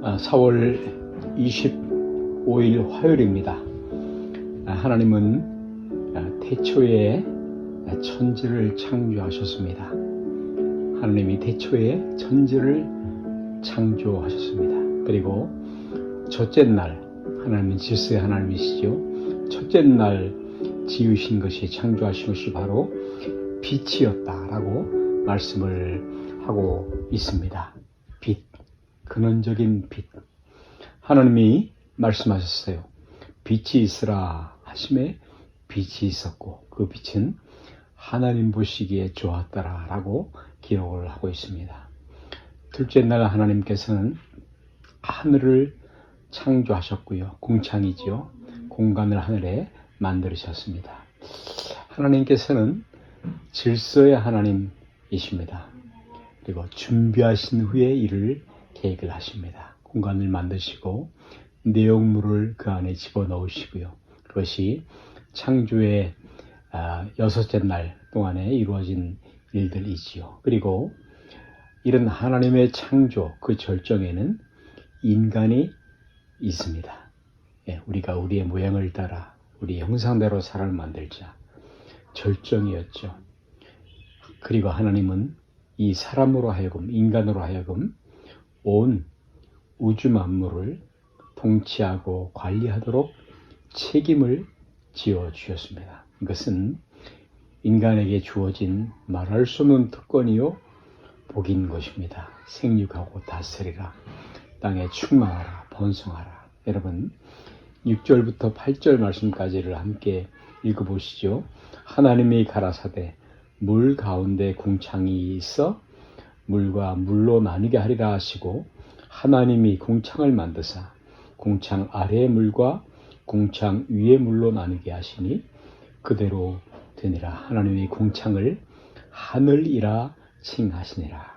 4월 25일 화요일입니다. 하나님은 태초에 천지를 창조하셨습니다. 하나님이 태초에 천지를 창조하셨습니다. 그리고 첫째 날, 하나님은 질서의 하나님이시죠. 첫째 날 지으신 것이, 창조하신 것이 바로 빛이었다라고 말씀을 하고 있습니다. 빛, 근원적인 빛. 하나님이 말씀하셨어요. 빛이 있으라 하심에 빛이 있었고 그 빛은 하나님 보시기에 좋았더라 라고 기록을 하고 있습니다. 둘째 날 하나님께서는 하늘을 창조하셨고요. 공창이지요. 공간을 하늘에 만들으셨습니다. 하나님께서는 질서의 하나님이십니다. 그리고 준비하신 후에 이를 계획을 하십니다. 공간을 만드시고 내용물을 그 안에 집어넣으시고요. 그것이 창조의 여섯째 날 동안에 이루어진 일들이지요. 그리고 이런 하나님의 창조, 그 절정에는 인간이 있습니다. 우리가 우리의 모양을 따라 우리 형상대로 사람을 만들자. 절정이었죠. 그리고 하나님은 이 사람으로 하여금, 인간으로 하여금 온 우주 만물을 통치하고 관리하도록 책임을 지어 주셨습니다. 이것은 인간에게 주어진 말할 수 없는 특권이요 복인 것입니다. 생육하고 다스리라, 땅에 충만하라, 번성하라. 여러분 6절부터 8절 말씀까지를 함께 읽어보시죠. 하나님이 가라사대 물 가운데 궁창이 있어 물과 물로 나누게 하리라 하시고, 하나님이 궁창을 만드사 궁창 아래의 물과 궁창 위의 물로 나누게 하시니 그대로 되니라. 하나님이 궁창을 하늘이라 칭하시니라.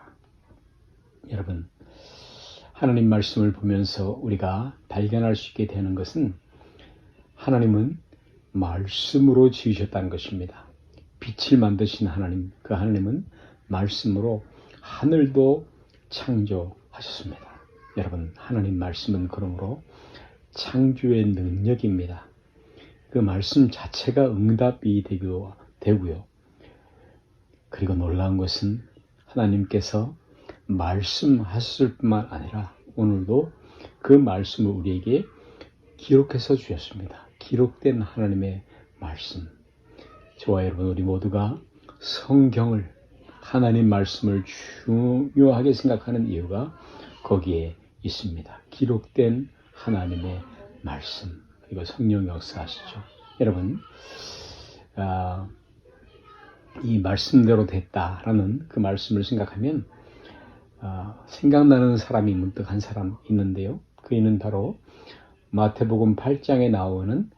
여러분, 하나님 말씀을 보면서 우리가 발견할 수 있게 되는 것은 하나님은 말씀으로 지으셨다는 것입니다. 빛을 만드신 하나님, 그 하나님은 말씀으로 하늘도 창조하셨습니다. 여러분, 하나님 말씀은 그러므로 창조의 능력입니다. 그 말씀 자체가 응답이 되고요. 그리고 놀라운 것은 하나님께서 말씀하셨을 뿐만 아니라 오늘도 그 말씀을 우리에게 기록해서 주셨습니다. 기록된 하나님의 말씀. 저와 여러분, 우리 모두가 성경을, 하나님 말씀을 중요하게 생각하는 이유가 거기에 있습니다. 기록된 하나님의 말씀, 그리고 성령 역사하시죠. 여러분, 이 말씀대로 됐다라는 그 말씀을 생각하면 생각나는 사람이 문득 한 사람 있는데요. 그이는 바로 마태복음 8장에 나오는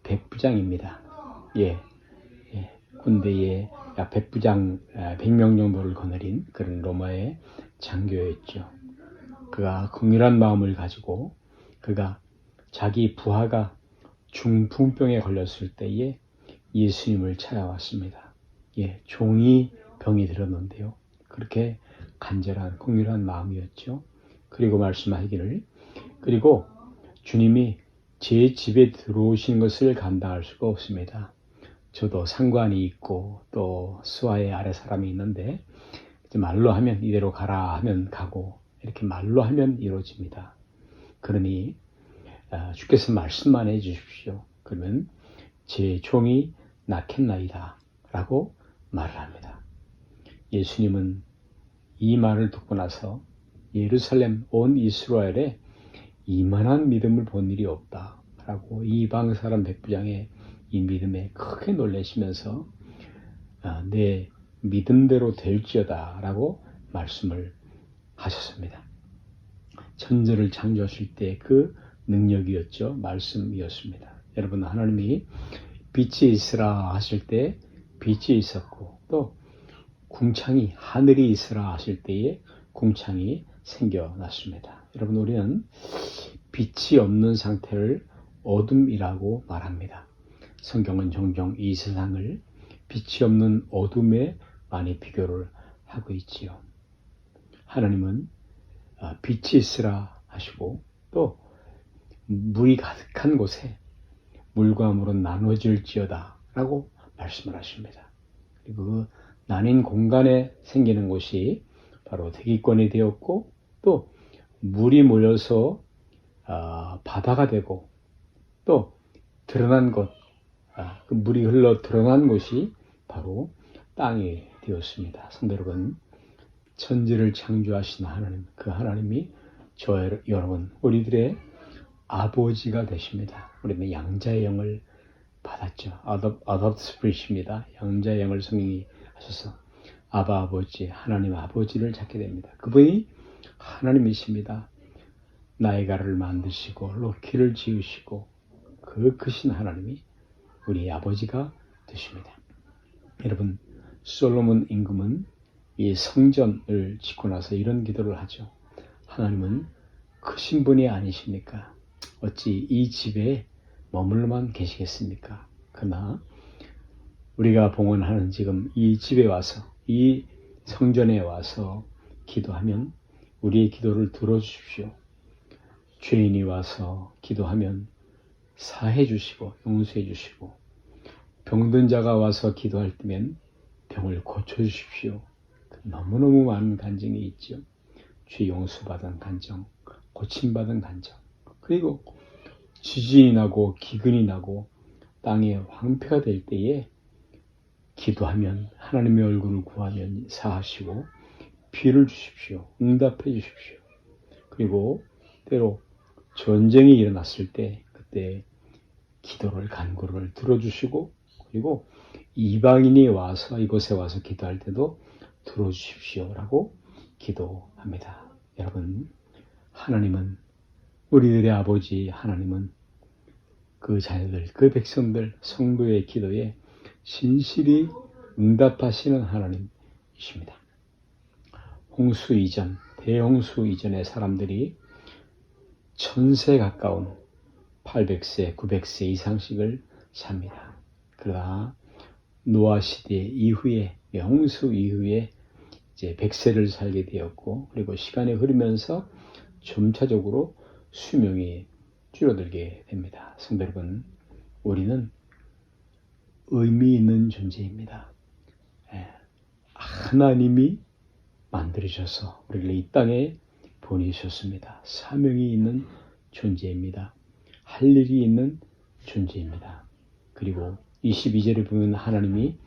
백부장입니다. 군대에 백부장 100명 정도를 거느린 그런 로마의 장교였죠. 그가 긍휼한 마음을 가지고 그가 자기 부하가 중풍병에 걸렸을 때에 예수님을 찾아왔습니다. 종이 병이 들었는데요. 그렇게 간절한 긍휼한 마음이었죠. 그리고 말씀하기를, 그리고 주님이 제 집에 들어오신 것을 감당할 수가 없습니다. 저도 상관이 있고 또 수하의 아래 사람이 있는데 말로 하면 이대로 가라 하면 가고, 이렇게 말로 하면 이루어집니다. 그러니 주께서 말씀만 해주십시오. 그러면 제 종이 낫겠나이다 라고 말을 합니다. 예수님은 이 말을 듣고 나서 예루살렘 온 이스라엘에 이만한 믿음을 본 일이 없다 라고 이방 사람 백부장의 이 믿음에 크게 놀라시면서 내 믿음대로 될지어다 라고 말씀을 하셨습니다. 천지를 창조하실 때 그 능력이었죠. 말씀이었습니다. 여러분, 하나님이 빛이 있으라 하실 때 빛이 있었고, 또 궁창이, 하늘이 있으라 하실 때에 궁창이 생겨났습니다. 여러분, 우리는 빛이 없는 상태를 어둠이라고 말합니다. 성경은 종종 이 세상을 빛이 없는 어둠에 많이 비교를 하고 있지요. 하나님은 빛이 있으라 하시고 또 물이 가득한 곳에 물과 물은 나눠질지어다 라고 말씀을 하십니다. 그리고 그 나뉜 공간에 생기는 곳이 바로 대기권이 되었고 또 물이 모여서 바다가 되고 또 드러난 곳, 그 물이 흘러 드러난 곳이 바로 땅이 되었습니다. 성도 여러분, 천지를 창조하신 하나님, 그 하나님이 여러분, 우리들의 아버지가 되십니다. 우리는 양자의 영을 받았죠. 아답트 스피릿입니다. 양자의 영을 성령이 하셔서 아바 아버지, 하나님 아버지를 찾게 됩니다. 그분이 하나님이십니다. 나이가를 만드시고 로키를 지으시고 그 크신 하나님이 우리의 아버지가 되십니다. 여러분, 솔로몬 임금은 이 성전을 짓고 나서 이런 기도를 하죠. 하나님은 크신 분이 아니십니까? 어찌 이 집에 머물러만 계시겠습니까? 그러나 우리가 봉헌하는 지금 이 집에 와서, 이 성전에 와서 기도하면 우리의 기도를 들어주십시오. 죄인이 와서 기도하면 사해 주시고 용서해 주시고, 병든 자가 와서 기도할 때면 병을 고쳐주십시오. 너무너무 많은 간증이 있죠. 죄 용서받은 간증, 고침받은 간증, 그리고 지진이 나고 기근이 나고 땅에 황폐가 될 때에 기도하면 하나님의 얼굴을 구하면 사하시고 피를 주십시오. 응답해 주십시오. 그리고 때로 전쟁이 일어났을 때 그때 기도를 간구를 들어주시고, 그리고 이방인이 와서 이곳에 와서 기도할 때도 들어주십시오라고 기도합니다. 여러분, 하나님은, 우리들의 아버지 하나님은 그 자녀들, 그 백성들, 성도의 기도에 신실히 응답하시는 하나님이십니다. 홍수 이전, 대홍수 이전의 사람들이 1000세 가까운 800세, 900세 이상씩을 삽니다. 그러나 노아 시대 이후에, 홍수 이후에 이제 100세를 살게 되었고, 그리고 시간이 흐르면서 점차적으로 수명이 줄어들게 됩니다. 성도 여러분, 우리는 의미 있는 존재입니다. 하나님이 만들으셔서 우리를 이 땅에 보내셨습니다. 사명이 있는 존재입니다. 할 일이 있는 존재입니다. 그리고 22절에 보면 하나님이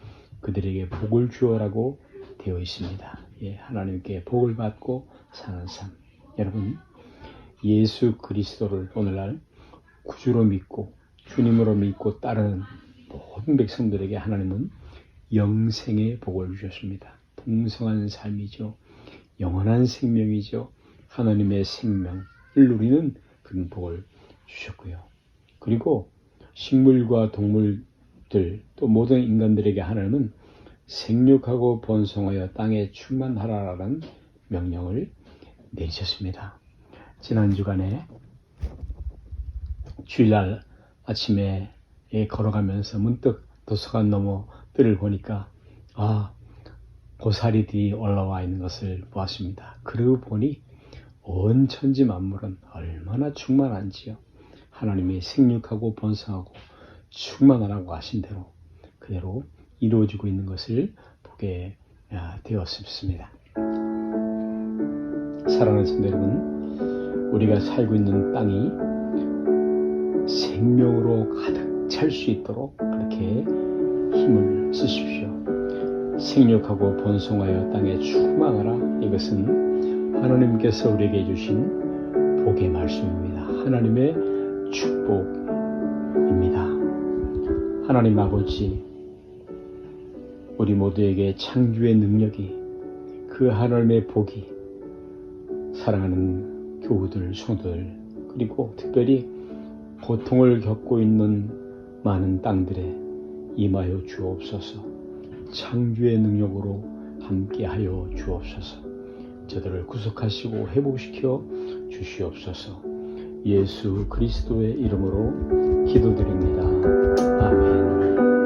그들에게 복을 주어라고 되어 있습니다. 하나님께 복을 받고 사는 삶. 여러분, 예수 그리스도를 오늘날 구주로 믿고 주님으로 믿고 따르는 모든 백성들에게 하나님은 영생의 복을 주셨습니다. 풍성한 삶이죠. 영원한 생명이죠. 하나님의 생명을 누리는 그런 복을 주셨고요. 그리고 식물과 동물들, 또 모든 인간들에게 하나님은 생육하고 번성하여 땅에 충만하라라는 명령을 내리셨습니다. 지난 주간에 주일날 아침에 걸어가면서 문득 도서관 너머 뜰을 보니까 고사리들이 올라와 있는 것을 보았습니다. 그러고 보니 온 천지 만물은 얼마나 충만한지요. 하나님이 생육하고 번성하고 충만하라고 하신 대로 그대로 이루어지고 있는 것을 보게 되었습니다. 사랑하는 성도 여러분, 우리가 살고 있는 땅이 생명으로 가득 찰 수 있도록 그렇게 힘을 쓰십시오. 생육하고 번성하여 땅에 충만하라. 이것은 하나님께서 우리에게 주신 복의 말씀입니다. 하나님의 축복입니다. 하나님 아버지, 우리 모두에게 창조의 능력이, 그 하나님의 복이 사랑하는 교우들, 성도들, 그리고 특별히 고통을 겪고 있는 많은 땅들에 임하여 주옵소서. 창조의 능력으로 함께하여 주옵소서. 저들을 구속하시고 회복시켜 주시옵소서. 예수 그리스도의 이름으로 기도드립니다. 아멘.